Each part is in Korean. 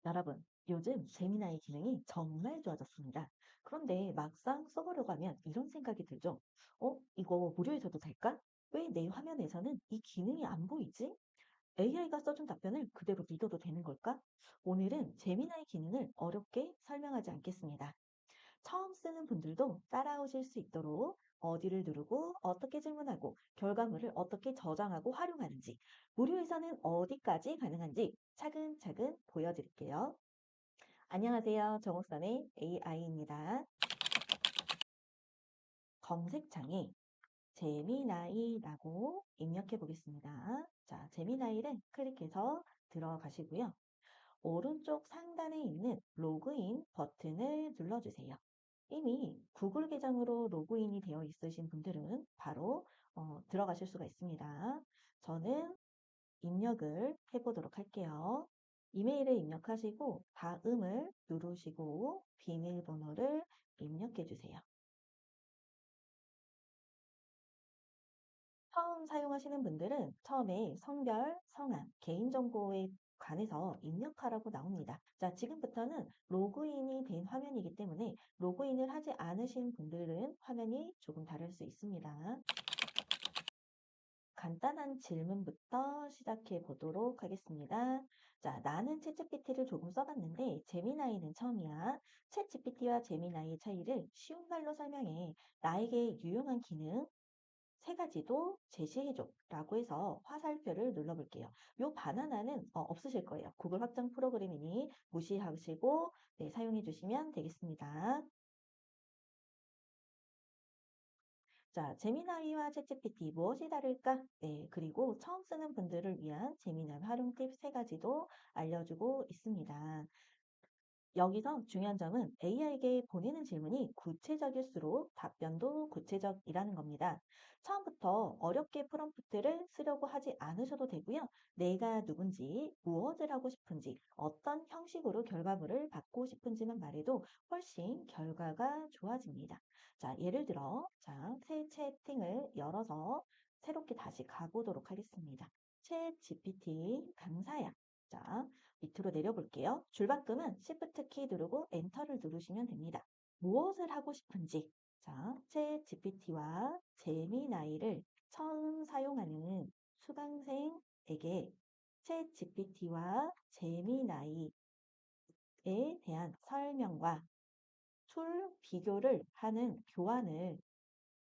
여러분, 요즘 제미나이 기능이 정말 좋아졌습니다. 그런데 막상 써보려고 하면 이런 생각이 들죠. 이거 무료에서도 될까? 왜 내 화면에서는 이 기능이 안 보이지? AI가 써준 답변을 그대로 믿어도 되는 걸까? 오늘은 제미나이 기능을 어렵게 설명하지 않겠습니다. 처음 쓰는 분들도 따라오실 수 있도록 어디를 누르고 어떻게 질문하고 결과물을 어떻게 저장하고 활용하는지, 무료에서는 어디까지 가능한지 차근차근 보여드릴게요. 안녕하세요. 정옥선의 AI입니다. 검색창에 제미나이라고 입력해 보겠습니다. 자, 제미나이를 클릭해서 들어가시고요. 오른쪽 상단에 있는 로그인 버튼을 눌러주세요. 이미 구글 계정으로 로그인이 되어 있으신 분들은 바로 들어가실 수가 있습니다. 저는 입력을 해보도록 할게요. 이메일을 입력하시고 다음을 누르시고 비밀번호를 입력해 주세요. 처음 사용하시는 분들은 처음에 성별, 성함, 개인정보에 관해서 입력하라고 나옵니다. 자, 지금부터는 로그인이 된 화면이기 때문에 로그인을 하지 않으신 분들은 화면이 조금 다를 수 있습니다. 간단한 질문부터 시작해 보도록 하겠습니다. 자, 나는 챗GPT를 조금 써봤는데 제미나이는 처음이야. 챗GPT와 제미나이의 차이를 쉬운 말로 설명해. 나에게 유용한 기능 세 가지도 제시해줘 라고 해서 화살표를 눌러볼게요. 요 바나나는 없으실 거예요. 구글 확장 프로그램이니 무시하시고 네, 사용해 주시면 되겠습니다. 자, 제미나이와 챗GPT 무엇이 다를까? 네, 그리고 처음 쓰는 분들을 위한 재미난 활용 팁 세 가지도 알려주고 있습니다. 여기서 중요한 점은 AI에게 보내는 질문이 구체적일수록 답변도 구체적이라는 겁니다. 처음부터 어렵게 프롬프트를 쓰려고 하지 않으셔도 되고요. 내가 누군지, 무엇을 하고 싶은지, 어떤 형식으로 결과물을 받고 싶은지만 말해도 훨씬 결과가 좋아집니다. 자, 예를 들어, 자, 새 채팅을 열어서 새롭게 다시 가보도록 하겠습니다. 챗 GPT 강사야. 자, 밑으로 내려볼게요. 줄바꿈은 Shift 키 누르고 엔터를 누르시면 됩니다. 무엇을 하고 싶은지. 자, 챗 GPT와 제미나이를 처음 사용하는 수강생에게 챗 GPT와 제미나이에 대한 설명과 툴 비교를 하는 교환을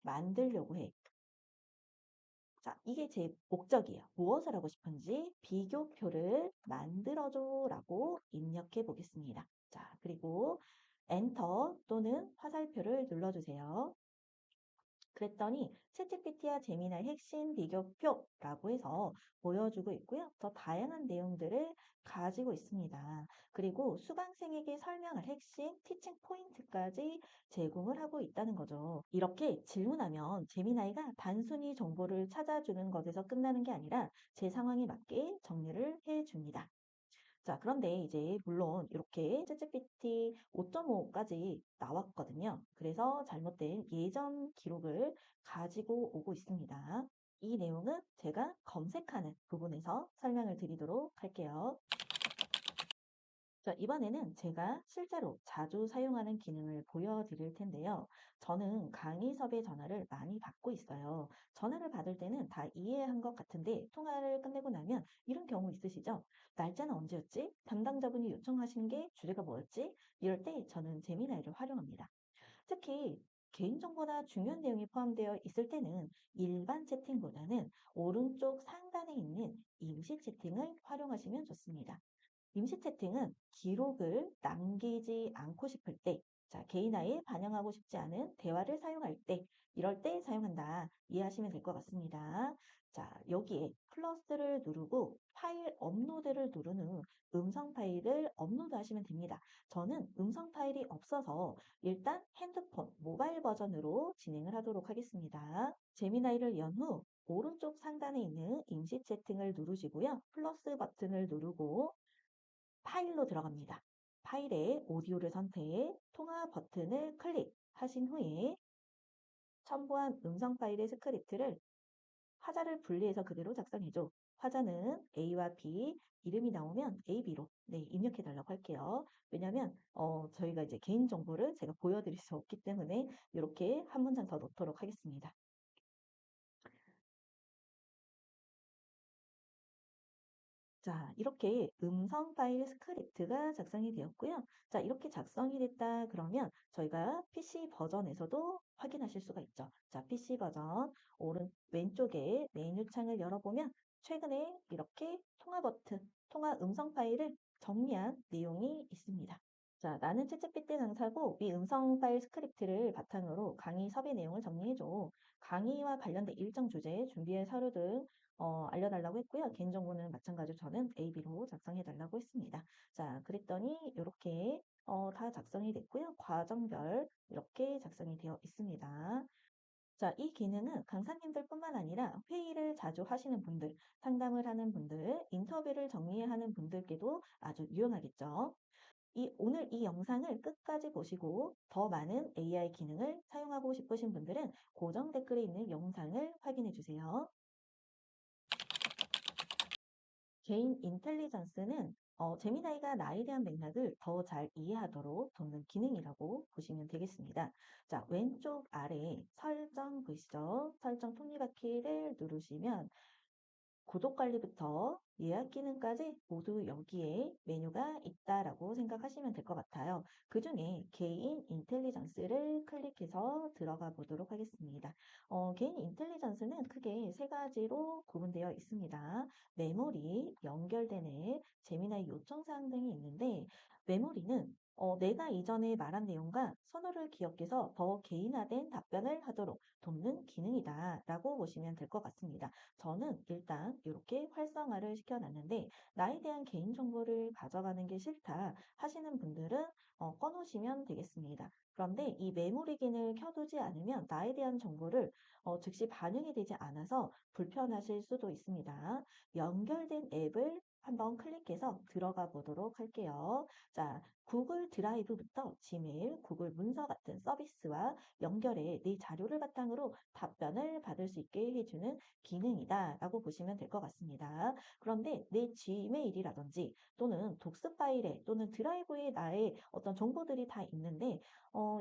만들려고 해. 자, 이게 제 목적이에요. 무엇을 하고 싶은지 비교표를 만들어줘 라고 입력해 보겠습니다. 자, 그리고 엔터 또는 화살표를 눌러주세요. 그랬더니 챗GPT와 제미나이 핵심 비교표라고 해서 보여주고 있고요. 더 다양한 내용들을 가지고 있습니다. 그리고 수강생에게 설명할 핵심 티칭 포인트까지 제공을 하고 있다는 거죠. 이렇게 질문하면 제미나이가 단순히 정보를 찾아주는 것에서 끝나는 게 아니라 제 상황에 맞게 정리를 해줍니다. 자, 그런데 이제 물론 이렇게 챗GPT 5.5까지 나왔거든요. 그래서 잘못된 예전 기록을 가지고 오고 있습니다. 이 내용은 제가 검색하는 부분에서 설명을 드리도록 할게요. 자, 이번에는 제가 실제로 자주 사용하는 기능을 보여드릴 텐데요. 저는 강의섭의 전화를 많이 받고 있어요. 전화를 받을 때는 다 이해한 것 같은데 통화를 끝내고 나면 이런 경우 있으시죠? 날짜는 언제였지? 담당자분이 요청하신 게 주제가 뭐였지? 이럴 때 저는 제미나이를 활용합니다. 특히 개인정보나 중요한 내용이 포함되어 있을 때는 일반 채팅보다는 오른쪽 상단에 있는 임시 채팅을 활용하시면 좋습니다. 임시 채팅은 기록을 남기지 않고 싶을 때, 자, 개인화에 반영하고 싶지 않은 대화를 사용할 때, 이럴 때 사용한다. 이해하시면 될 것 같습니다. 자, 여기에 플러스를 누르고 파일 업로드를 누른 후 음성 파일을 업로드 하시면 됩니다. 저는 음성 파일이 없어서 일단 핸드폰, 모바일 버전으로 진행을 하도록 하겠습니다. 제미나이를 연 후 오른쪽 상단에 있는 임시 채팅을 누르시고요. 플러스 버튼을 누르고 파일로 들어갑니다. 파일에 오디오를 선택, 통화 버튼을 클릭하신 후에 첨부한 음성 파일의 스크립트를 화자를 분리해서 그대로 작성해줘. 화자는 A와 B, 이름이 나오면 AB로 네, 입력해 달라고 할게요. 왜냐하면 저희가 이제 개인정보를 제가 보여드릴 수 없기 때문에 이렇게 한 문장 더 넣도록 하겠습니다. 자, 이렇게 음성 파일 스크립트가 작성이 되었고요. 자, 이렇게 작성이 됐다 그러면 저희가 PC 버전에서도 확인하실 수가 있죠. 자, PC 버전 왼쪽에 메뉴 창을 열어보면 최근에 이렇게 통화 버튼, 통화 음성 파일을 정리한 내용이 있습니다. 자, 나는 챗GPT 강사고 이 음성 파일 스크립트를 바탕으로 강의 섭외 내용을 정리해줘. 강의와 관련된 일정 주제, 준비할 서류 등 알려달라고 했고요. 개인정보는 마찬가지로 저는 AB로 작성해달라고 했습니다. 자, 그랬더니 이렇게 다 작성이 됐고요. 과정별 이렇게 작성이 되어 있습니다. 자, 이 기능은 강사님들뿐만 아니라 회의를 자주 하시는 분들, 상담을 하는 분들, 인터뷰를 정리하는 분들께도 아주 유용하겠죠. 오늘 이 영상을 끝까지 보시고 더 많은 AI 기능을 사용하고 싶으신 분들은 고정 댓글에 있는 영상을 확인해 주세요. 개인 인텔리전스는 제미나이가 나에 대한 맥락을 더 잘 이해하도록 돕는 기능이라고 보시면 되겠습니다. 자, 왼쪽 아래 설정 보이시죠? 설정 톱니바퀴를 누르시면 구독 관리부터 예약 기능까지 모두 여기에 메뉴가 있다라고 생각하시면 될 것 같아요. 그 중에 개인 인텔리전스를 클릭해서 들어가 보도록 하겠습니다. 개인 인텔리전스는 크게 세 가지로 구분되어 있습니다. 메모리, 연결되는 재미나의 요청사항 등이 있는데 메모리는 내가 이전에 말한 내용과 선호를 기억해서 더 개인화된 답변을 하도록 돕는 기능이다 라고 보시면 될 것 같습니다. 저는 일단 이렇게 활성화를 시켜놨는데 나에 대한 개인정보를 가져가는 게 싫다 하시는 분들은 꺼놓으시면 되겠습니다. 그런데 이 메모리 기능을 켜두지 않으면 나에 대한 정보를 즉시 반영이 되지 않아서 불편하실 수도 있습니다. 연결된 앱을 한번 클릭해서 들어가 보도록 할게요. 자, 구글 드라이브부터 지메일, 구글 문서 같은 서비스와 연결해 내 자료를 바탕으로 답변을 받을 수 있게 해주는 기능이다 라고 보시면 될 것 같습니다. 그런데 내 지메일이라든지 또는 독스 파일에 또는 드라이브에 나의 어떤 정보들이 다 있는데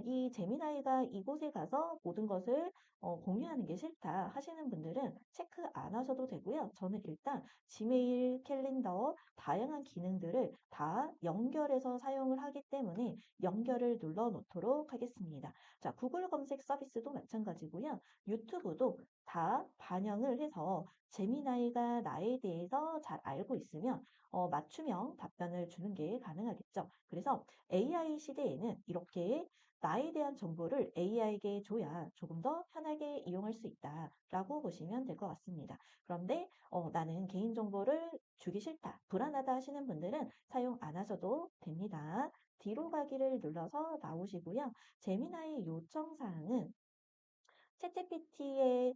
이 제미나이가 이곳에 가서 모든 것을 공유하는 게 싫다 하시는 분들은 체크 안 하셔도 되고요. 저는 일단 지메일, 캘린더, 다양한 기능들을 다 연결해서 사용을 하기 때문에 연결을 눌러 놓도록 하겠습니다. 자, 구글 검색 서비스도 마찬가지고요. 유튜브도 다 반영을 해서 제미나이가 나에 대해서 잘 알고 있으면 맞춤형 답변을 주는 게 가능하겠죠. 그래서 AI 시대에는 이렇게 나에 대한 정보를 AI에게 줘야 조금 더 편하게 이용할 수 있다라고 보시면 될 것 같습니다. 그런데 나는 개인정보를 주기 싫다, 불안하다 하시는 분들은 사용 안 하셔도 됩니다. 뒤로 가기를 눌러서 나오시고요. 제미나이 요청 사항은 챗GPT의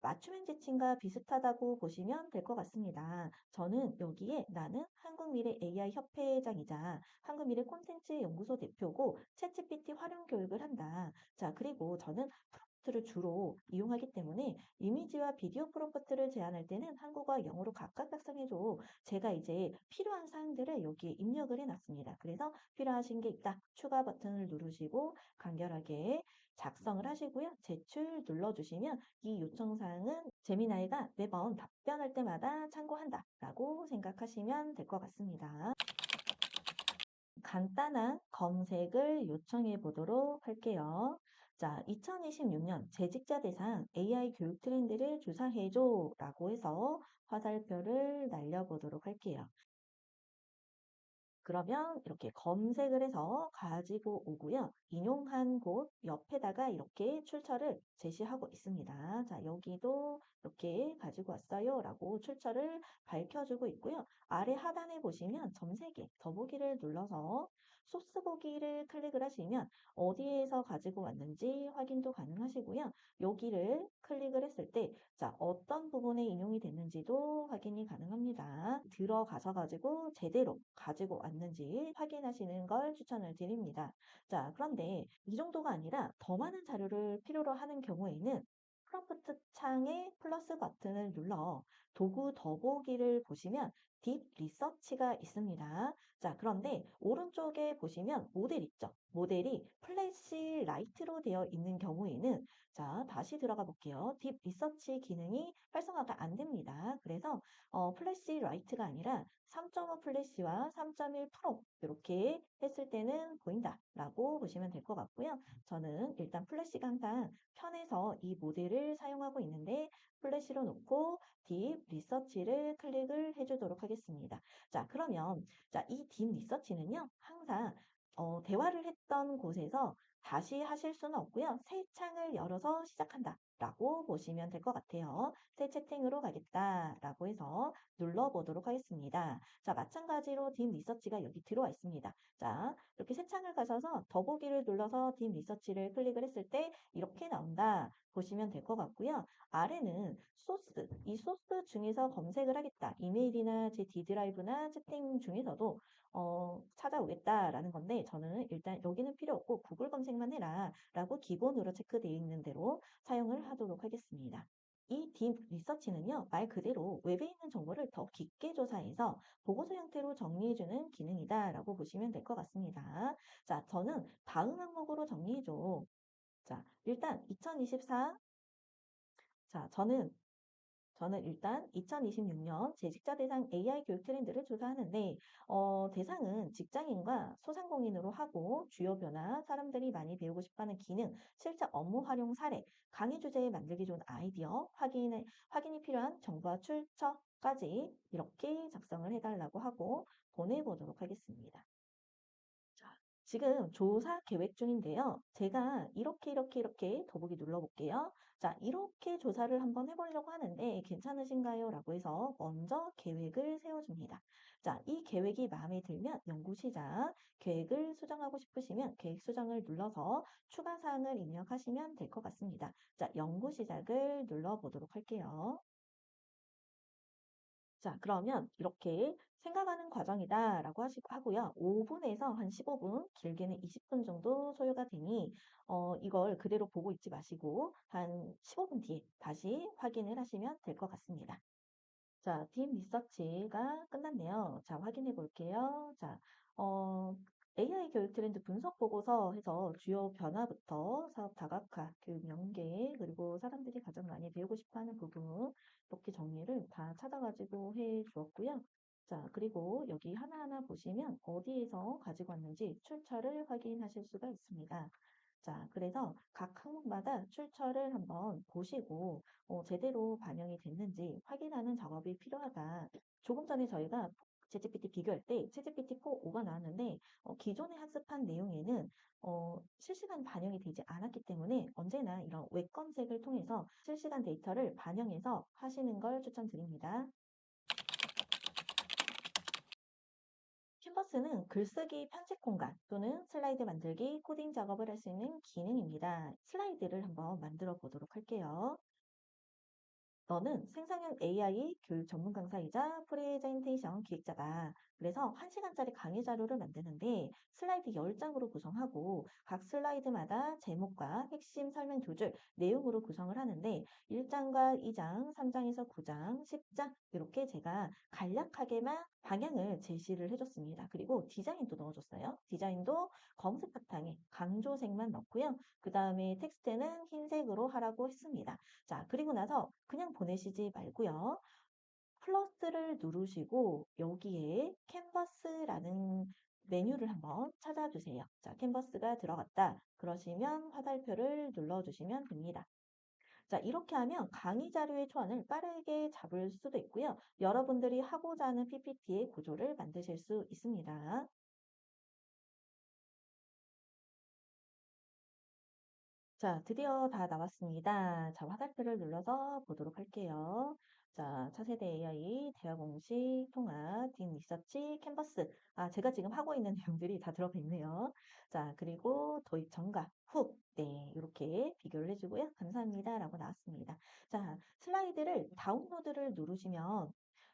맞춤형 지침과 비슷하다고 보시면 될 것 같습니다. 저는 여기에 나는 한국미래 AI 협회장이자 한국미래 콘텐츠 연구소 대표고 챗GPT 활용 교육을 한다. 자, 그리고 저는 프롬프트를 주로 이용하기 때문에 이미지와 비디오 프롬프트를 제안할 때는 한국어와 영어로 각각 작성해줘. 제가 이제 필요한 사항들을 여기에 입력을 해놨습니다. 그래서 필요하신 게 있다. 추가 버튼을 누르시고 간결하게 작성을 하시고요. 제출 눌러주시면 이 요청사항은 제미나이가 매번 답변할 때마다 참고한다 라고 생각하시면 될 것 같습니다. 간단한 검색을 요청해 보도록 할게요. 자, 2026년 재직자 대상 AI 교육 트렌드를 조사해줘 라고 해서 화살표를 날려보도록 할게요. 그러면 이렇게 검색을 해서 가지고 오고요. 인용한 곳 옆에다가 이렇게 출처를 제시하고 있습니다. 자, 여기도 이렇게 가지고 왔어요 라고 출처를 밝혀주고 있고요. 아래 하단에 보시면 점 3개 더보기를 눌러서 소스 보기를 클릭을 하시면 어디에서 가지고 왔는지 확인도 가능하시고요. 여기를 클릭을 했을 때 자, 어떤 부분에 인용이 됐는지도 확인이 가능합니다. 들어가서 가지고 제대로 가지고 왔는지 확인하시는 걸 추천을 드립니다. 자, 그런데 이 정도가 아니라 더 많은 자료를 필요로 하는 경우에는 프롬프트 창에 플러스 버튼을 눌러 도구 더보기를 보시면 딥 리서치가 있습니다. 자, 그런데 오른쪽에 보시면 모델 있죠? 모델이 플래시 라이트로 되어 있는 경우에는 자, 다시 들어가 볼게요. 딥 리서치 기능이 활성화가 안 됩니다. 그래서 플래시 라이트가 아니라 3.5 플래시와 3.1 프로 이렇게 했을 때는 보인다라고 보시면 될 것 같고요. 저는 일단 플래시가 항상 편해서 이 모델을 사용하고 있는데 플래시로 놓고 딥 리서치를 클릭을 해주도록 하겠습니다. 자, 그러면 자, 이 딥 리서치는요, 항상 대화를 했던 곳에서 다시 하실 수는 없고요. 새 창을 열어서 시작한다. 라고 보시면 될 것 같아요. 새 채팅으로 가겠다라고 해서 눌러보도록 하겠습니다. 자, 마찬가지로 딥 리서치가 여기 들어와 있습니다. 자, 이렇게 새 창을 가셔서 더보기를 눌러서 딥 리서치를 클릭을 했을 때 이렇게 나온다 보시면 될 것 같고요. 아래는 소스, 이 소스 중에서 검색을 하겠다. 이메일이나 제 D 드라이브나 채팅 중에서도 찾아오겠다라는 건데 저는 일단 여기는 필요 없고 구글 검색만 해라 라고 기본으로 체크되어 있는 대로 사용을 하도록 하겠습니다. 이 딥 리서치는요, 말 그대로 웹에 있는 정보를 더 깊게 조사해서 보고서 형태로 정리해주는 기능이다라고 보시면 될 것 같습니다. 자, 저는 다음 항목으로 정리해줘. 자, 일단 2024, 자, 저는 일단 2026년 재직자 대상 AI 교육 트렌드를 조사하는데 대상은 직장인과 소상공인으로 하고 주요 변화, 사람들이 많이 배우고 싶어하는 기능, 실제 업무 활용 사례, 강의 주제에 만들기 좋은 아이디어, 확인이 필요한 정보와 출처까지 이렇게 작성을 해달라고 하고 보내보도록 하겠습니다. 자, 지금 조사 계획 중인데요. 제가 이렇게 더보기 눌러볼게요. 자, 이렇게 조사를 한번 해보려고 하는데 괜찮으신가요? 라고 해서 먼저 계획을 세워줍니다. 자, 이 계획이 마음에 들면 연구 시작, 계획을 수정하고 싶으시면 계획 수정을 눌러서 추가 사항을 입력하시면 될 것 같습니다. 자, 연구 시작을 눌러보도록 할게요. 자, 그러면 이렇게 생각하는 과정이다라고 하고요. 5분에서 한 15분, 길게는 20분 정도 소요가 되니 이걸 그대로 보고 있지 마시고 한 15분 뒤에 다시 확인을 하시면 될 것 같습니다. 자, 딥 리서치가 끝났네요. 자, 확인해 볼게요. 자, 어, AI 교육 트렌드 분석 보고서 해서 주요 변화부터 사업 다각화, 교육 연계, 그리고 사람들이 가장 많이 배우고 싶어 하는 부분, 이렇게 정리를 다 찾아가지고 해 주었고요. 자, 그리고 여기 하나하나 보시면 어디에서 가지고 왔는지 출처를 확인하실 수가 있습니다. 자, 그래서 각 항목마다 출처를 한번 보시고 제대로 반영이 됐는지 확인하는 작업이 필요하다. 조금 전에 저희가 챗GPT 비교할 때 챗GPT 4.5가 나왔는데 기존에 학습한 내용에는 실시간 반영이 되지 않았기 때문에 언제나 이런 웹 검색을 통해서 실시간 데이터를 반영해서 하시는 걸 추천드립니다. 캔버스는 글쓰기 편집 공간 또는 슬라이드 만들기, 코딩 작업을 할 수 있는 기능입니다. 슬라이드를 한번 만들어 보도록 할게요. 너는 생성형 AI 교육 전문 강사이자 프레젠테이션 기획자다. 그래서 1시간짜리 강의 자료를 만드는데 슬라이드 10장으로 구성하고 각 슬라이드마다 제목과 핵심 설명 두 줄, 내용으로 구성을 하는데 1장과 2장, 3장에서 9장, 10장 이렇게 제가 간략하게만 방향을 제시를 해줬습니다. 그리고 디자인도 넣어줬어요. 디자인도 검은색 바탕에 강조색만 넣고요. 그 다음에 텍스트는 흰색으로 하라고 했습니다. 자, 그리고 나서 그냥 보내시지 말고요. 플러스를 누르시고 여기에 캔버스라는 메뉴를 한번 찾아주세요. 자, 캔버스가 들어갔다. 그러시면 화살표를 눌러주시면 됩니다. 자, 이렇게 하면 강의 자료의 초안을 빠르게 잡을 수도 있고요. 여러분들이 하고자 하는 PPT의 구조를 만드실 수 있습니다. 자, 드디어 다 나왔습니다. 자, 화살표를 눌러서 보도록 할게요. 자, 차세대 AI, 대화 공식, 통합, 딥 리서치, 캔버스. 아, 제가 지금 하고 있는 내용들이 다 들어가 있네요. 자, 그리고 도입 전과, 후. 네, 이렇게 비교를 해주고요. 감사합니다. 라고 나왔습니다. 자, 슬라이드를 다운로드를 누르시면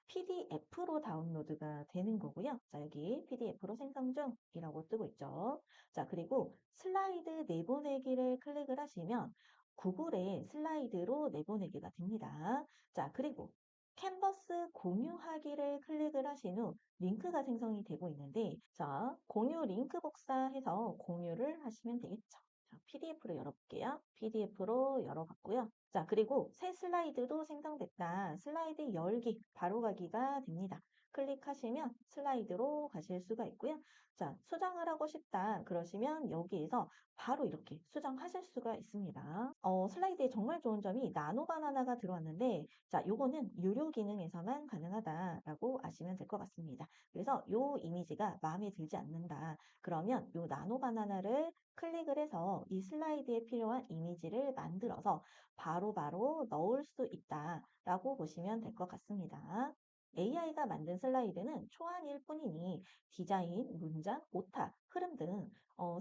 PDF로 다운로드가 되는 거고요. 자, 여기 PDF로 생성 중이라고 뜨고 있죠. 자, 그리고 슬라이드 내보내기를 클릭을 하시면 구글에 슬라이드로 내보내기가 됩니다. 자, 그리고 캔버스 공유하기를 클릭을 하신 후 링크가 생성이 되고 있는데, 자, 공유 링크 복사해서 공유를 하시면 되겠죠. 자, PDF로 열어볼게요. PDF로 열어봤고요. 자, 그리고 새 슬라이드도 생성됐다. 슬라이드 열기, 바로 가기가 됩니다. 클릭하시면 슬라이드로 가실 수가 있고요. 자, 수정을 하고 싶다. 그러시면 여기에서 바로 이렇게 수정하실 수가 있습니다. 슬라이드에 정말 좋은 점이 나노 바나나가 들어왔는데, 자, 요거는 유료 기능에서만 가능하다라고 아시면 될 것 같습니다. 그래서 요 이미지가 마음에 들지 않는다. 그러면 요 나노 바나나를 클릭을 해서 이 슬라이드에 필요한 이미지를 만들어서 바로바로 넣을 수 있다라고 보시면 될 것 같습니다. AI가 만든 슬라이드는 초안일 뿐이니 디자인, 문장, 오타, 흐름 등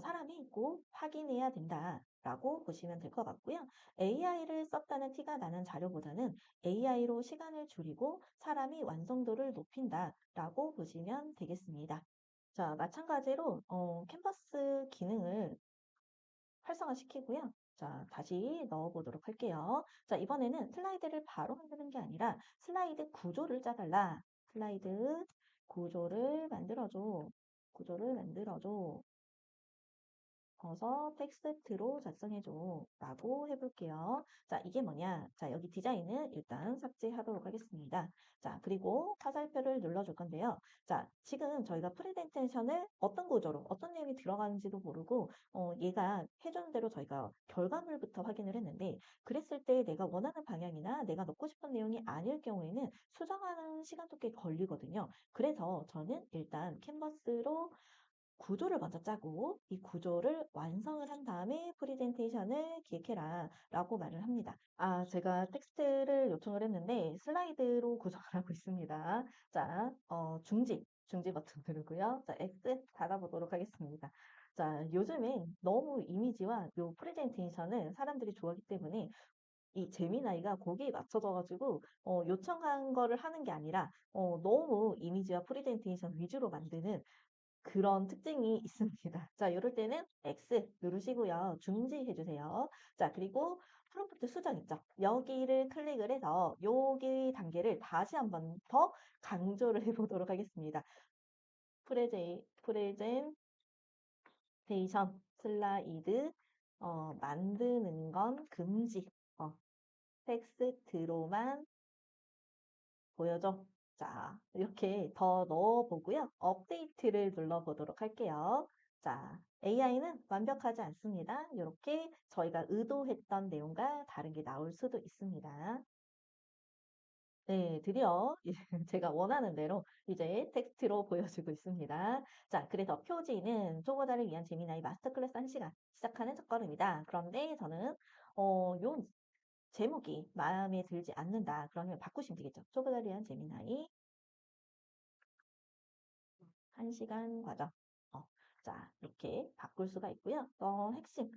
사람이 꼭 확인해야 된다라고 보시면 될 것 같고요. AI를 썼다는 티가 나는 자료보다는 AI로 시간을 줄이고 사람이 완성도를 높인다라고 보시면 되겠습니다. 자, 마찬가지로 캔버스 기능을 활성화시키고요. 자, 다시 넣어보도록 할게요. 자, 이번에는 슬라이드를 바로 만드는 게 아니라 슬라이드 구조를 짜달라. 슬라이드 구조를 만들어줘. 구조를 만들어줘. 어서 텍스트로 작성해줘 라고 해볼게요. 자, 이게 뭐냐? 자, 여기 디자인은 일단 삭제하도록 하겠습니다. 자, 그리고 화살표를 눌러줄 건데요. 자, 지금 저희가 프레젠테이션을 어떤 구조로, 어떤 내용이 들어가는지도 모르고, 얘가 해주는 대로 저희가 결과물부터 확인을 했는데, 그랬을 때 내가 원하는 방향이나 내가 넣고 싶은 내용이 아닐 경우에는 수정하는 시간도 꽤 걸리거든요. 그래서 저는 일단 캔버스로 구조를 먼저 짜고 이 구조를 완성을 한 다음에 프레젠테이션을 기획해라 라고 말을 합니다. 아, 제가 텍스트를 요청을 했는데 슬라이드로 구성을 하고 있습니다. 자, 중지 버튼 누르고요. 자, X 닫아보도록 하겠습니다. 자, 요즘에 너무 이미지와 요 프레젠테이션을 사람들이 좋아하기 때문에 이 제미나이가 거기에 맞춰져가지고 요청한 거를 하는 게 아니라 너무 이미지와 프레젠테이션 위주로 만드는 그런 특징이 있습니다. 자, 이럴 때는 X 누르시고요. 중지해 주세요. 자, 그리고 프롬프트 수정 있죠? 여기를 클릭을 해서 여기 단계를 다시 한 번 더 강조를 해보도록 하겠습니다. 프레젠테이션 슬라이드 만드는 건 금지. 텍스트로만 보여줘. 자, 이렇게 더 넣어보고요. 업데이트를 눌러보도록 할게요. 자, AI는 완벽하지 않습니다. 이렇게 저희가 의도했던 내용과 다른 게 나올 수도 있습니다. 네, 드디어 제가 원하는 대로 이제 텍스트로 보여주고 있습니다. 자, 그래서 표지는 초보자를 위한 재미나이 마스터 클래스 1시간 시작하는 첫걸음이다. 그런데 저는 요 제목이 마음에 들지 않는다. 그러면 바꾸시면 되겠죠. 초보자를 위한 재미나이 1시간 과정. 어, 자, 이렇게 바꿀 수가 있고요. 핵심,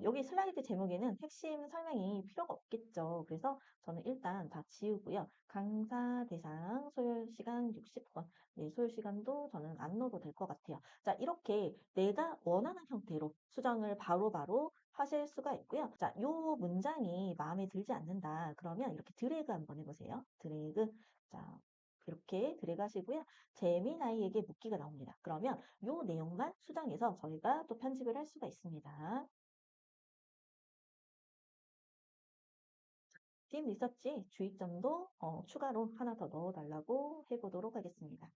여기 슬라이드 제목에는 핵심 설명이 필요가 없겠죠. 그래서 저는 일단 다 지우고요. 강사 대상 소요 시간 60분. 네, 소요 시간도 저는 안 넣어도 될 것 같아요. 자, 이렇게 내가 원하는 형태로 수정을 바로바로 하실 수가 있고요. 자, 요 문장이 마음에 들지 않는다. 그러면 이렇게 드래그 한번 해보세요. 드래그. 자, 이렇게 드래그 하시고요. 재미나이에게 묻기가 나옵니다. 그러면 이 내용만 수정해서 저희가 또 편집을 할 수가 있습니다. 팀 리서치 주의점도 추가로 하나 더 넣어달라고 해보도록 하겠습니다.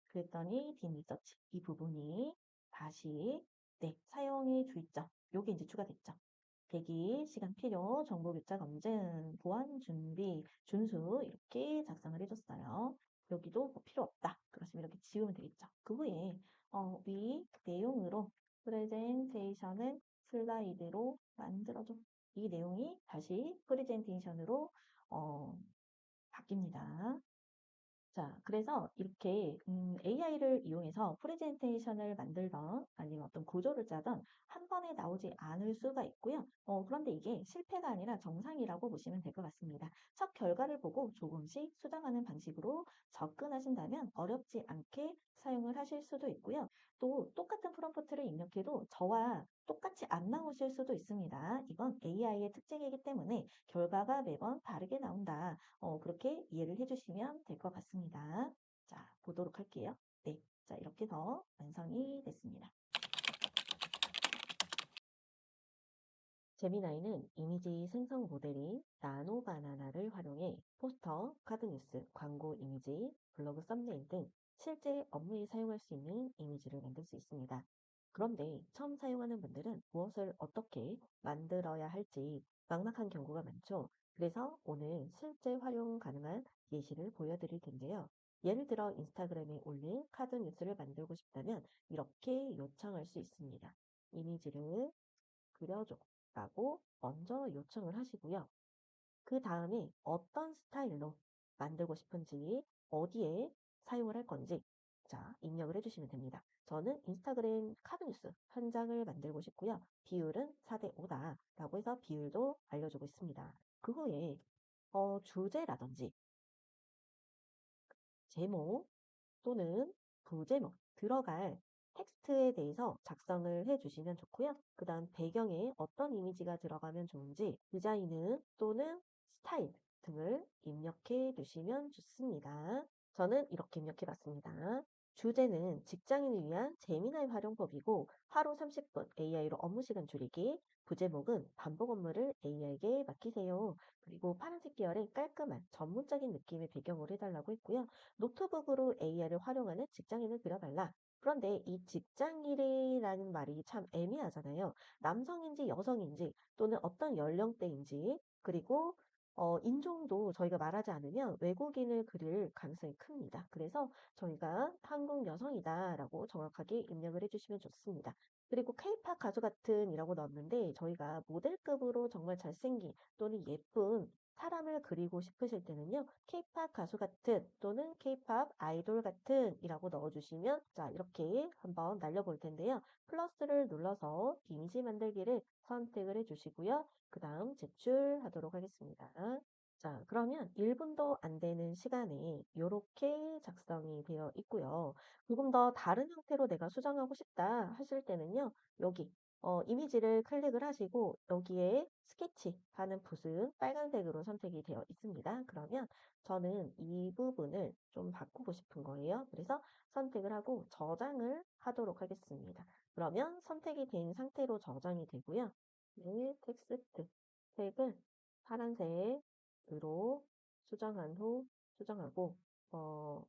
그랬더니 팀 리서치 이 부분이 다시 네, 사용의 주의점 요게 이제 추가됐죠. 대기, 시간 필요, 정보 교차 검증, 보안 준비, 준수 이렇게 작성을 해줬어요. 여기도 뭐 필요 없다. 그러시면 이렇게 지우면 되겠죠. 그 후에 위 내용으로 프레젠테이션을 슬라이드로 만들어줘. 이 내용이 다시 프레젠테이션으로 바뀝니다. 자, 그래서 이렇게 AI를 이용해서 프레젠테이션을 만들던 아니면 어떤 구조를 짜던 한 번에 나오지 않을 수가 있고요. 그런데 이게 실패가 아니라 정상이라고 보시면 될 것 같습니다. 첫 결과를 보고 조금씩 수정하는 방식으로 접근하신다면 어렵지 않게 사용을 하실 수도 있고요. 또 똑같은 프롬프트를 입력해도 저와 똑같이 안 나오실 수도 있습니다. 이건 AI의 특징이기 때문에 결과가 매번 다르게 나온다. 그렇게 이해를 해주시면 될 것 같습니다. 자, 보도록 할게요. 네, 자, 이렇게 더 완성이 됐습니다. 제미나이는 이미지 생성 모델인 나노 바나나를 활용해 포스터, 카드뉴스, 광고 이미지, 블로그 썸네일 등 실제 업무에 사용할 수 있는 이미지를 만들 수 있습니다. 그런데 처음 사용하는 분들은 무엇을 어떻게 만들어야 할지 막막한 경우가 많죠. 그래서 오늘 실제 활용 가능한 예시를 보여드릴 텐데요. 예를 들어 인스타그램에 올릴 카드뉴스를 만들고 싶다면 이렇게 요청할 수 있습니다. 이미지를 그려줘 라고 먼저 요청을 하시고요. 그 다음에 어떤 스타일로 만들고 싶은지, 어디에 사용을 할 건지, 자, 입력을 해주시면 됩니다. 저는 인스타그램 카드뉴스 한 장을 만들고 싶고요. 비율은 4대 5다 라고 해서 비율도 알려주고 있습니다. 그 후에 주제라든지 제목 또는 부제목 들어갈 텍스트에 대해서 작성을 해주시면 좋고요. 그 다음 배경에 어떤 이미지가 들어가면 좋은지 디자인은 또는 스타일 등을 입력해 주시면 좋습니다. 저는 이렇게 입력해 봤습니다. 주제는 직장인을 위한 재미난 활용법이고 하루 30분 AI로 업무 시간 줄이기. 부제목은 반복 업무를 AI에게 맡기세요. 그리고 파란색 계열의 깔끔한 전문적인 느낌의 배경으로 해달라고 했고요. 노트북으로 AI를 활용하는 직장인을 그려달라. 그런데 이 직장인이라는 말이 참 애매하잖아요. 남성인지 여성인지 또는 어떤 연령대인지 그리고 인종도 저희가 말하지 않으면 외국인을 그릴 가능성이 큽니다. 그래서 저희가 한국 여성이다라고 정확하게 입력을 해주시면 좋습니다. 그리고 K-팝 가수 같은 이라고 넣었는데 저희가 모델급으로 정말 잘생긴 또는 예쁜 사람을 그리고 싶으실 때는요. K-팝 가수 같은 또는 K-팝 아이돌 같은 이라고 넣어주시면 자 이렇게 한번 날려볼 텐데요. 플러스를 눌러서 이미지 만들기를 선택을 해주시고요. 그 다음 제출하도록 하겠습니다. 자, 그러면 1분도 안 되는 시간에 이렇게 작성이 되어 있고요. 조금 더 다른 형태로 내가 수정하고 싶다 하실 때는요. 여기 이미지를 클릭을 하시고 여기에 스케치 하는 붓은 빨간색으로 선택이 되어 있습니다. 그러면 저는 이 부분을 좀 바꾸고 싶은 거예요. 그래서 선택을 하고 저장을 하도록 하겠습니다. 그러면 선택이 된 상태로 저장이 되고요. 네, 텍스트 색을 파란색으로 수정한 후 수정하고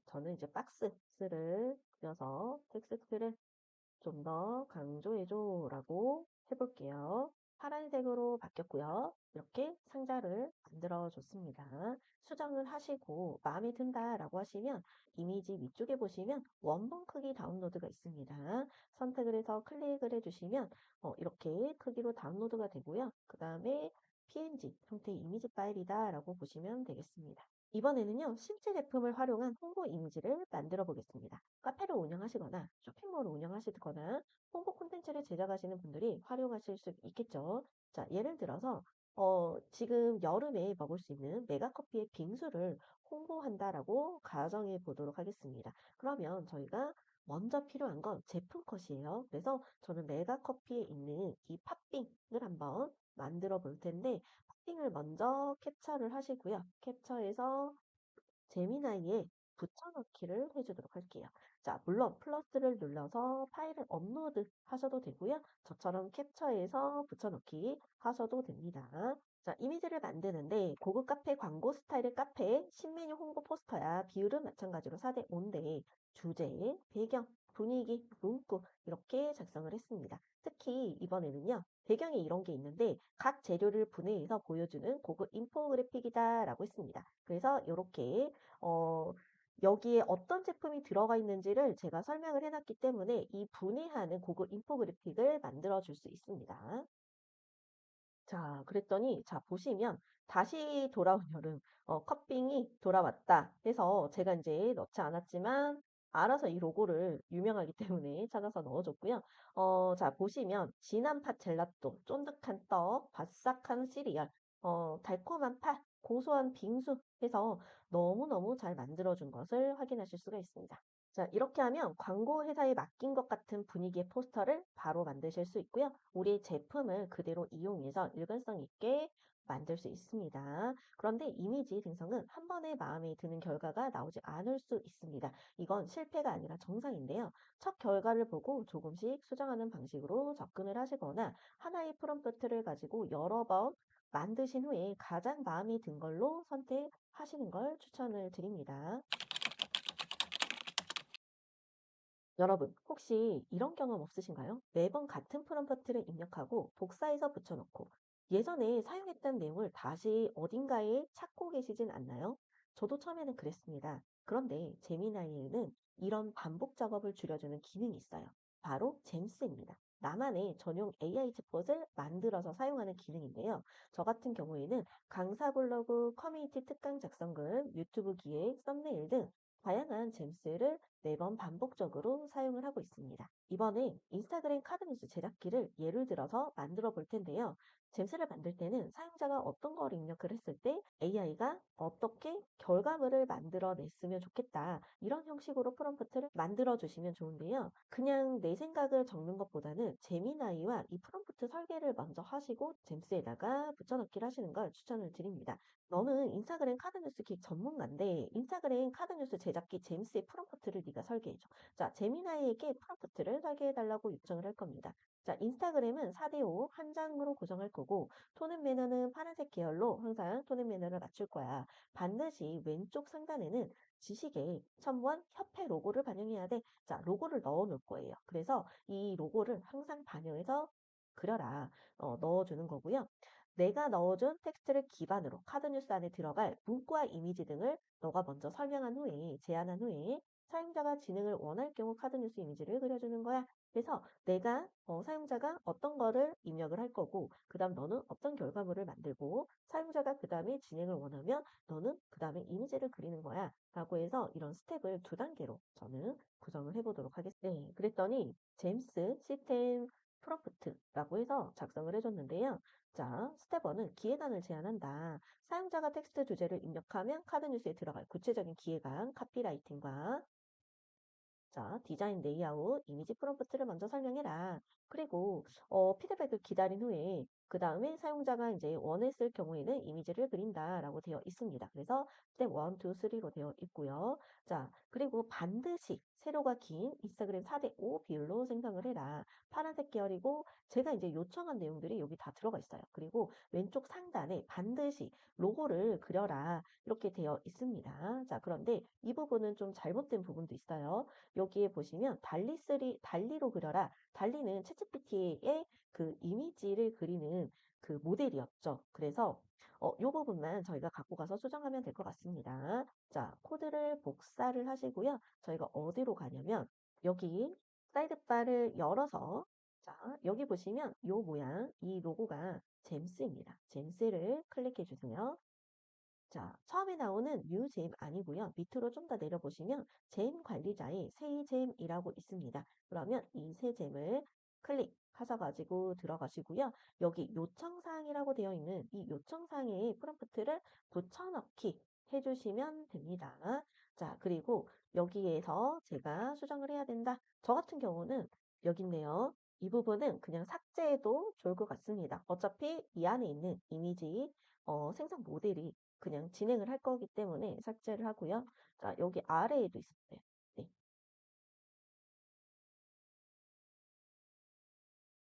저는 이제 박스를 그려서 텍스트를 좀 더 강조해줘 라고 해볼게요. 파란색으로 바뀌었고요. 이렇게 상자를 만들어 줬습니다. 수정을 하시고 마음에 든다 라고 하시면 이미지 위쪽에 보시면 원본 크기 다운로드가 있습니다. 선택을 해서 클릭을 해주시면 이렇게 크기로 다운로드가 되고요. 그 다음에 PNG 형태의 이미지 파일이다 라고 보시면 되겠습니다. 이번에는요, 실제 제품을 활용한 홍보 이미지를 만들어 보겠습니다. 카페를 운영하시거나 쇼핑몰을 운영하시거나 홍보 콘텐츠를 제작하시는 분들이 활용하실 수 있겠죠. 자, 예를 들어서 지금 여름에 먹을 수 있는 메가커피의 빙수를 홍보한다라고 가정해 보도록 하겠습니다. 그러면 저희가 먼저 필요한 건 제품 컷이에요. 그래서 저는 메가커피에 있는 이 팥빙을 한번 만들어 볼 텐데 팥빙을 먼저 캡처를 하시고요. 캡처해서 제미나이에 붙여넣기를 해주도록 할게요. 자, 물론 플러스를 눌러서 파일을 업로드 하셔도 되고요. 저처럼 캡처해서 붙여넣기 하셔도 됩니다. 자, 이미지를 만드는데 고급 카페 광고 스타일의 카페 신메뉴 홍보 포스터야 비율은 마찬가지로 4대 5인데 주제, 배경, 분위기, 문구 이렇게 작성을 했습니다. 특히 이번에는요. 배경에 이런 게 있는데 각 재료를 분해해서 보여주는 고급 인포그래픽이다 라고 했습니다. 그래서 이렇게 어, 여기에 어떤 제품이 들어가 있는지를 제가 설명을 해놨기 때문에 이 분해하는 고급 인포그래픽을 만들어 줄 수 있습니다. 자, 그랬더니 자 보시면 다시 돌아온 여름 컵빙이 돌아왔다 해서 제가 이제 넣지 않았지만 알아서 이 로고를 유명하기 때문에 찾아서 넣어 줬고요. 자 보시면 진한 팥 젤라또, 쫀득한 떡, 바삭한 시리얼, 달콤한 팥, 고소한 빙수 해서 너무너무 잘 만들어 준 것을 확인하실 수가 있습니다. 자, 이렇게 하면 광고 회사에 맡긴 것 같은 분위기의 포스터를 바로 만드실 수 있고요. 우리 제품을 그대로 이용해서 일관성 있게 만들 수 있습니다. 그런데 이미지 생성은 한 번에 마음에 드는 결과가 나오지 않을 수 있습니다. 이건 실패가 아니라 정상인데요. 첫 결과를 보고 조금씩 수정하는 방식으로 접근을 하시거나 하나의 프롬프트를 가지고 여러 번 만드신 후에 가장 마음에 든 걸로 선택하시는 걸 추천을 드립니다. 여러분, 혹시 이런 경험 없으신가요? 매번 같은 프롬프트를 입력하고 복사해서 붙여놓고 예전에 사용했던 내용을 다시 어딘가에 찾고 계시진 않나요? 저도 처음에는 그랬습니다. 그런데 제미나이에는 이런 반복 작업을 줄여주는 기능이 있어요. 바로 잼스입니다. 나만의 전용 AI 챗봇을 만들어서 사용하는 기능인데요. 저 같은 경우에는 강사 블로그, 커뮤니티 특강 작성글, 유튜브 기획, 썸네일 등 다양한 잼스를 매번 반복적으로 사용을 하고 있습니다. 이번에 인스타그램 카드뉴스 제작기를 예를 들어서 만들어 볼 텐데요. 잼스를 만들 때는 사용자가 어떤 걸 입력을 했을 때 AI가 어떻게 결과물을 만들어 냈으면 좋겠다. 이런 형식으로 프롬프트를 만들어 주시면 좋은데요. 그냥 내 생각을 적는 것보다는 제미나이와 이 프롬프트 설계를 먼저 하시고 잼스에다가 붙여넣기를 하시는 걸 추천을 드립니다. 너는 인스타그램 카드뉴스 기획 전문가인데 인스타그램 카드뉴스 제작기 제임스의 프롬프트를 네가 설계해줘. 자, 제미나이에게 프롬프트를 설계해달라고 요청을 할 겁니다. 자, 인스타그램은 4대5 한 장으로 구성할 거고 톤앤 매너는 파란색 계열로 항상 톤앤 매너를 맞출 거야. 반드시 왼쪽 상단에는 지식의 첨부한 협회 로고를 반영해야 돼. 자, 로고를 넣어 놓을 거예요. 그래서 이 로고를 항상 반영해서 그려라. 넣어주는 거고요. 내가 넣어준 텍스트를 기반으로 카드뉴스 안에 들어갈 문구와 이미지 등을 너가 먼저 설명한 후에, 제안한 후에 사용자가 진행을 원할 경우 카드뉴스 이미지를 그려주는 거야. 그래서 내가 사용자가 어떤 거를 입력을 할 거고, 그 다음 너는 어떤 결과물을 만들고, 사용자가 그 다음에 진행을 원하면 너는 그 다음에 이미지를 그리는 거야. 라고 해서 이런 스텝을 두 단계로 저는 구성을 해보도록 하겠습니다. 네, 그랬더니 제임스 시스템 프롬프트라고 해서 작성을 해줬는데요. 자, 스텝 1은 기획안을 제안한다. 사용자가 텍스트 주제를 입력하면 카드 뉴스에 들어갈 구체적인 기획안, 카피라이팅과 자, 디자인 레이아웃, 이미지 프롬프트를 먼저 설명해라. 그리고 피드백을 기다린 후에 그 다음에 사용자가 이제 원했을 경우에는 이미지를 그린다라고 되어 있습니다. 그래서 스텝 1, 2, 3로 되어 있고요. 자, 그리고 반드시 세로가 긴 인스타그램 4대5 비율로 생성을 해라. 파란색 계열이고 제가 이제 요청한 내용들이 여기 다 들어가 있어요. 그리고 왼쪽 상단에 반드시 로고를 그려라. 이렇게 되어 있습니다. 자, 그런데 이 부분은 좀 잘못된 부분도 있어요. 여기에 보시면 달리로 그려라. 달리는 챗GPT의 그 이미지를 그리는 그 모델이었죠. 그래서 이 부분만 저희가 갖고 가서 수정하면 될 것 같습니다. 자, 코드를 복사를 하시고요. 저희가 어디로 가냐면 여기 사이드바를 열어서 자, 여기 보시면 이 모양, 이 로고가 잼스입니다. 잼스를 클릭해 주세요. 자, 처음에 나오는 뉴잼 아니고요. 밑으로 좀 더 내려보시면 잼 관리자의 새잼이라고 있습니다. 그러면 이 새잼을 클릭하셔가지고 들어가시고요. 여기 요청사항이라고 되어 있는 이 요청사항의 프롬프트를 붙여넣기 해주시면 됩니다. 자, 그리고 여기에서 제가 수정을 해야 된다. 저 같은 경우는 여기 있네요. 이 부분은 그냥 삭제해도 좋을 것 같습니다. 어차피 이 안에 있는 이미지 생성 모델이 그냥 진행을 할 거기 때문에 삭제를 하고요. 자, 여기 아래에도 있어요. 네.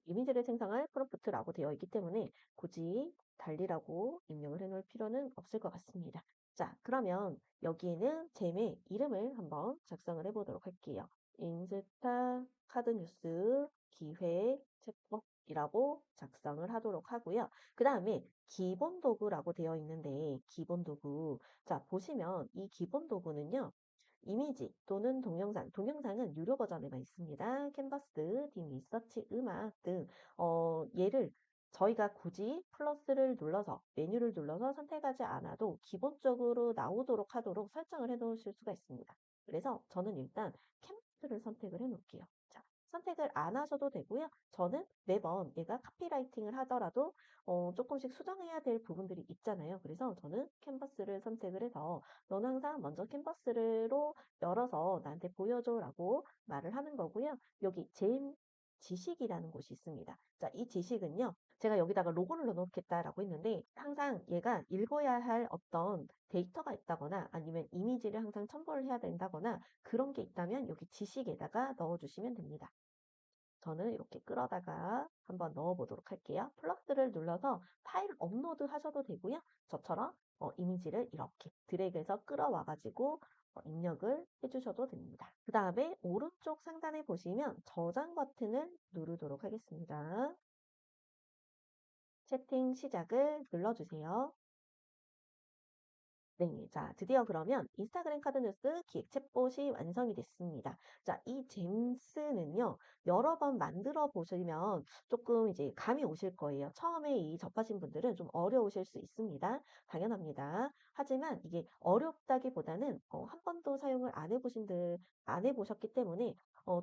이미지를 생성할 프롬프트라고 되어 있기 때문에 굳이 달리라고 입력을 해놓을 필요는 없을 것 같습니다. 자, 그러면 여기에는 잼의 이름을 한번 작성을 해보도록 할게요. 인스타 카드뉴스 기획 책법이라고 작성을 하도록 하고요. 그 다음에 기본 도구라고 되어 있는데 기본 도구 자 보시면 이 기본 도구는요. 이미지 또는 동영상은 유료 버전에만 있습니다. 캔버스, 딥 리서치, 음악 등 얘를 저희가 굳이 플러스를 눌러서 메뉴를 눌러서 선택하지 않아도 기본적으로 나오도록 하도록 설정을 해 놓으실 수가 있습니다. 그래서 저는 일단 캔버스를 선택을 해 놓을게요. 자, 선택을 안 하셔도 되고요. 저는 매번 얘가 카피라이팅을 하더라도 조금씩 수정해야 될 부분들이 있잖아요. 그래서 저는 캔버스를 선택을 해서 "너는 항상 먼저 캔버스로 열어서 나한테 보여줘."라고 말을 하는 거고요. 여기 제임 지식이라는 곳이 있습니다. 자, 이 지식은요. 제가 여기다가 로고를 넣어 놓겠다라고 했는데 항상 얘가 읽어야 할 어떤 데이터가 있다거나 아니면 이미지를 항상 첨부를 해야 된다거나 그런 게 있다면 여기 지식에다가 넣어 주시면 됩니다. 저는 이렇게 끌어다가 한번 넣어 보도록 할게요. 플러스를 눌러서 파일 업로드 하셔도 되고요. 저처럼 이미지를 이렇게 드래그해서 끌어와 가지고 입력을 해 주셔도 됩니다. 그 다음에 오른쪽 상단에 보시면 저장 버튼을 누르도록 하겠습니다. 채팅 시작을 눌러주세요. 네. 자, 드디어 그러면 인스타그램 카드뉴스 기획 챗봇이 완성이 됐습니다. 자, 이 잼스는요, 여러 번 만들어 보시면 조금 이제 감이 오실 거예요. 처음에 이 접하신 분들은 좀 어려우실 수 있습니다. 당연합니다. 하지만 이게 어렵다기보다는 한 번도 사용을 안 해보셨기 때문에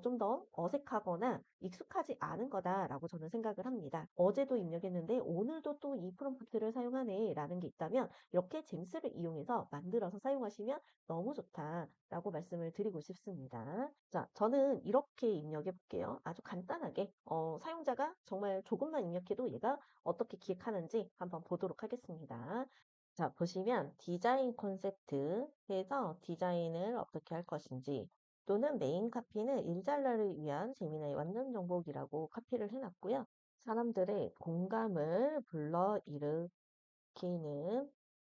좀 더 어색하거나 익숙하지 않은 거다라고 저는 생각을 합니다. 어제도 입력했는데 오늘도 또 이 프롬프트를 사용하네라는 게 있다면 이렇게 잼스를 이용해서 만들어서 사용하시면 너무 좋다라고 말씀을 드리고 싶습니다. 자, 저는 이렇게 입력해 볼게요. 아주 간단하게 사용자가 정말 조금만 입력해도 얘가 어떻게 기획하는지 한번 보도록 하겠습니다. 자, 보시면 디자인 콘셉트 해서 디자인을 어떻게 할 것인지 또는 메인 카피는 일잘라를 위한 재미나의 완전 정복이라고 카피를 해놨고요. 사람들의 공감을 불러일으키는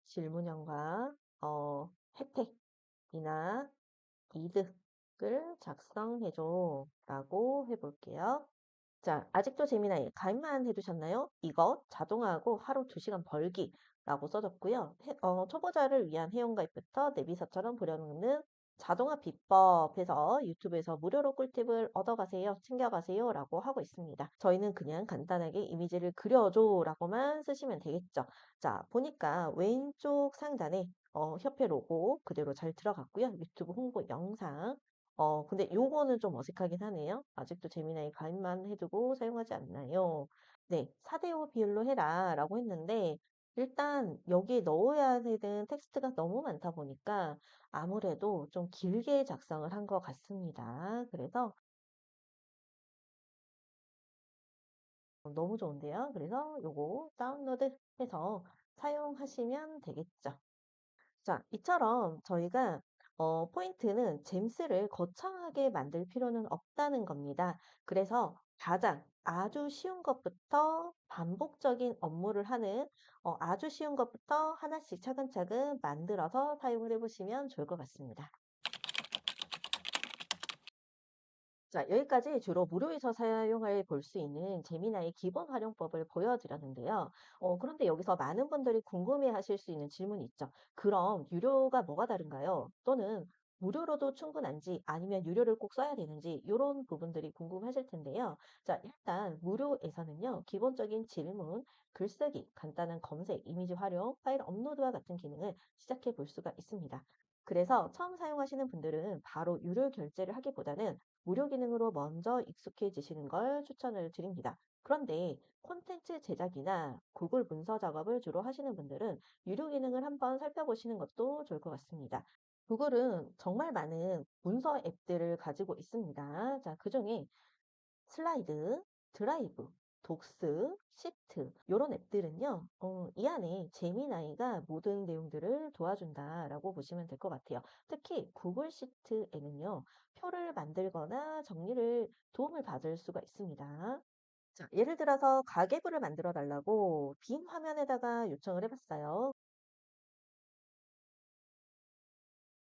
질문형과 혜택이나 이득을 작성해줘 라고 해볼게요. 자, 아직도 재미나요? 가입만 해두셨나요? 이거 자동화하고 하루 2시간 벌기라고 써졌고요. 초보자를 위한 회원가입부터 내비서처럼 부려놓는 자동화 비법 해서 유튜브에서 무료로 꿀팁을 얻어가세요, 챙겨가세요 라고 하고 있습니다. 저희는 그냥 간단하게 이미지를 그려줘 라고만 쓰시면 되겠죠. 자, 보니까 왼쪽 상단에 협회 로고 그대로 잘 들어갔고요. 유튜브 홍보 영상 근데 요거는 좀 어색하긴 하네요. 아직도 재미나이 가입만 해두고 사용하지 않나요? 네, 4대5 비율로 해라 라고 했는데 일단 여기에 넣어야 되는 텍스트가 너무 많다 보니까 아무래도 좀 길게 작성을 한 것 같습니다. 그래서 너무 좋은데요. 그래서 요거 다운로드 해서 사용하시면 되겠죠. 자, 이처럼 저희가 포인트는 잼스를 거창하게 만들 필요는 없다는 겁니다. 그래서 가장 아주 쉬운 것부터 반복적인 업무를 하는 아주 쉬운 것부터 하나씩 차근차근 만들어서 사용을 해보시면 좋을 것 같습니다. 자, 여기까지 주로 무료에서 사용할 볼 수 있는 재미나의 기본 활용법을 보여드렸는데요. 그런데 여기서 많은 분들이 궁금해 하실 수 있는 질문이 있죠. 그럼 유료가 뭐가 다른가요? 또는 무료로도 충분한지 아니면 유료를 꼭 써야 되는지 이런 부분들이 궁금하실 텐데요. 자, 일단 무료에서는요. 기본적인 질문, 글쓰기, 간단한 검색, 이미지 활용, 파일 업로드와 같은 기능을 시작해 볼 수가 있습니다. 그래서 처음 사용하시는 분들은 바로 유료 결제를 하기보다는 무료 기능으로 먼저 익숙해지시는 걸 추천을 드립니다. 그런데 콘텐츠 제작이나 구글 문서 작업을 주로 하시는 분들은 유료 기능을 한번 살펴보시는 것도 좋을 것 같습니다. 구글은 정말 많은 문서 앱들을 가지고 있습니다. 자, 그중에 슬라이드, 드라이브, 독스, 시트 이런 앱들은요. 이 안에 제미나이가 모든 내용들을 도와준다라고 보시면 될 것 같아요. 특히 구글 시트에는요. 표를 만들거나 정리를 도움을 받을 수가 있습니다. 자, 예를 들어서 가계부를 만들어 달라고 빈 화면에다가 요청을 해봤어요.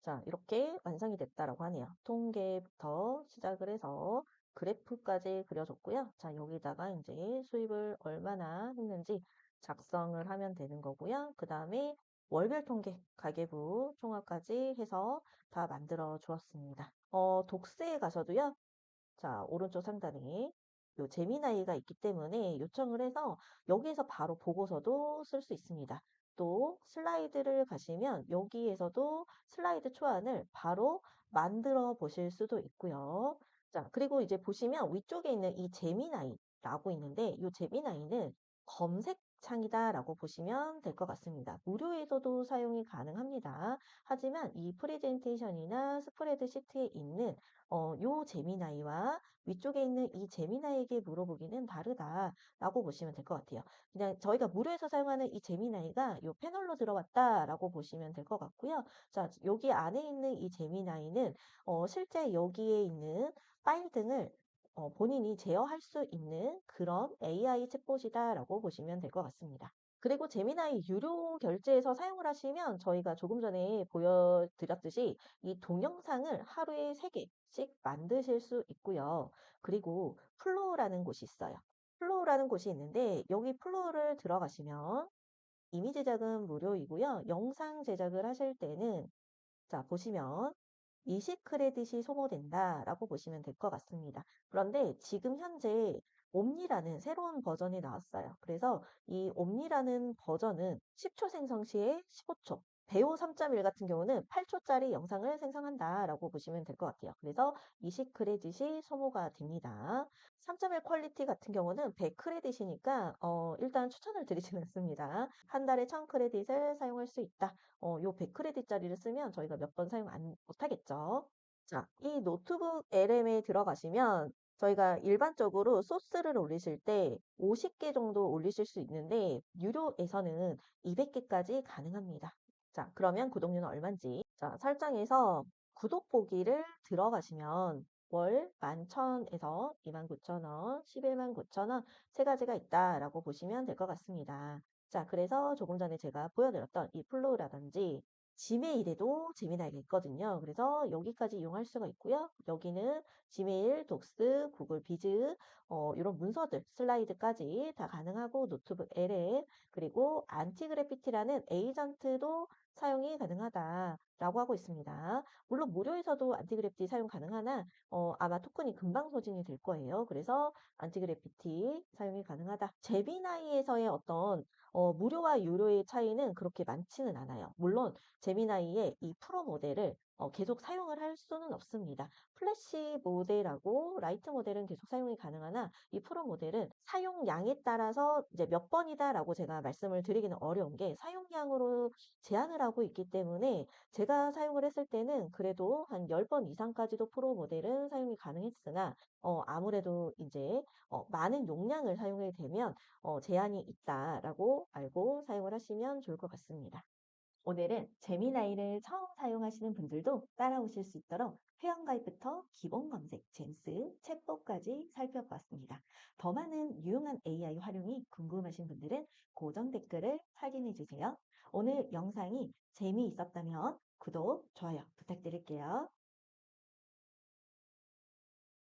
자, 이렇게 완성이 됐다라고 하네요. 통계부터 시작을 해서 그래프까지 그려줬고요. 자, 여기다가 이제 수입을 얼마나 했는지 작성을 하면 되는 거고요. 그 다음에 월별 통계, 가계부 총합까지 해서 다 만들어 주었습니다. 독스에 가셔도요. 자, 오른쪽 상단에 요 제미나이가 있기 때문에 요청을 해서 여기에서 바로 보고서도 쓸 수 있습니다. 또 슬라이드를 가시면 여기에서도 슬라이드 초안을 바로 만들어 보실 수도 있고요. 자, 그리고 이제 보시면 위쪽에 있는 이 제미나이라고 있는데 이 제미나이는 검색창이다라고 보시면 될 것 같습니다. 무료에서도 사용이 가능합니다. 하지만 이 프레젠테이션이나 스프레드시트에 있는 요 제미나이와 위쪽에 있는 이 제미나이에게 물어보기는 다르다라고 보시면 될 것 같아요. 그냥 저희가 무료에서 사용하는 이 제미나이가 요 패널로 들어갔다라고 보시면 될 것 같고요. 자, 여기 안에 있는 이 제미나이는 실제 여기에 있는 파일 등을 본인이 제어할 수 있는 그런 AI 챗봇이다라고 보시면 될 것 같습니다. 그리고 제미나이 유료 결제에서 사용을 하시면 저희가 조금 전에 보여드렸듯이 이 동영상을 하루에 3개씩 만드실 수 있고요. 그리고 플로우라는 곳이 있어요. 플로우라는 곳이 있는데 여기 플로우를 들어가시면 이미지 제작은 무료이고요. 영상 제작을 하실 때는 자, 보시면 20 크레딧이 소모된다라고 보시면 될 것 같습니다. 그런데 지금 현재 옴니라는 새로운 버전이 나왔어요. 그래서 이 옴니라는 버전은 10초 생성 시에 15초, 배우 3.1 같은 경우는 8초짜리 영상을 생성한다라고 보시면 될 것 같아요. 그래서 20 크레딧이 소모가 됩니다. 3.1 퀄리티 같은 경우는 100 크레딧이니까 일단 추천을 드리지는 않습니다. 한 달에 1000 크레딧을 사용할 수 있다. 요 100 크레딧짜리를 쓰면 저희가 몇 번 사용 못하겠죠. 자, 이 노트북 LM에 들어가시면 저희가 일반적으로 소스를 올리실 때 50개 정도 올리실 수 있는데 유료에서는 200개까지 가능합니다. 자, 그러면 구독료는 얼마인지. 자, 설정에서 구독 보기를 들어가시면 월 11,000에서 29,000원, 119,000원 세 가지가 있다라고 보시면 될 것 같습니다. 자, 그래서 조금 전에 제가 보여드렸던 이 플로우라든지 지메일에도 재미나이가 있거든요. 그래서 여기까지 이용할 수가 있고요. 여기는 지메일, 독스, 구글 비즈, 이런 문서들, 슬라이드까지 다 가능하고 노트북 LM, 그리고 안티그래피티라는 에이전트도 사용이 가능하다라고 하고 있습니다. 물론 무료에서도 안티그래피티 사용 가능하나 아마 토큰이 금방 소진이 될 거예요. 그래서 안티그래피티 사용이 가능하다. 제미나이에서의 어떤 무료와 유료의 차이는 그렇게 많지는 않아요. 물론 제미나이의 이 프로 모델을 계속 사용을 할 수는 없습니다. 플래시 모델하고 라이트 모델은 계속 사용이 가능하나 이 프로 모델은 사용량에 따라서 이제 몇 번이다라고 제가 말씀을 드리기는 어려운 게 사용량으로 제한을 하고 있기 때문에 제가 사용을 했을 때는 그래도 한 10번 이상까지도 프로 모델은 사용이 가능했으나 아무래도 이제 많은 용량을 사용하게 되면 제한이 있다라고 알고 사용을 하시면 좋을 것 같습니다. 오늘은 제미나이를 처음 사용하시는 분들도 따라오실 수 있도록 회원가입부터 기본 검색, 젠스, 챗봇까지 살펴보았습니다. 더 많은 유용한 AI 활용이 궁금하신 분들은 고정 댓글을 확인해 주세요. 오늘 영상이 재미있었다면 구독, 좋아요 부탁드릴게요.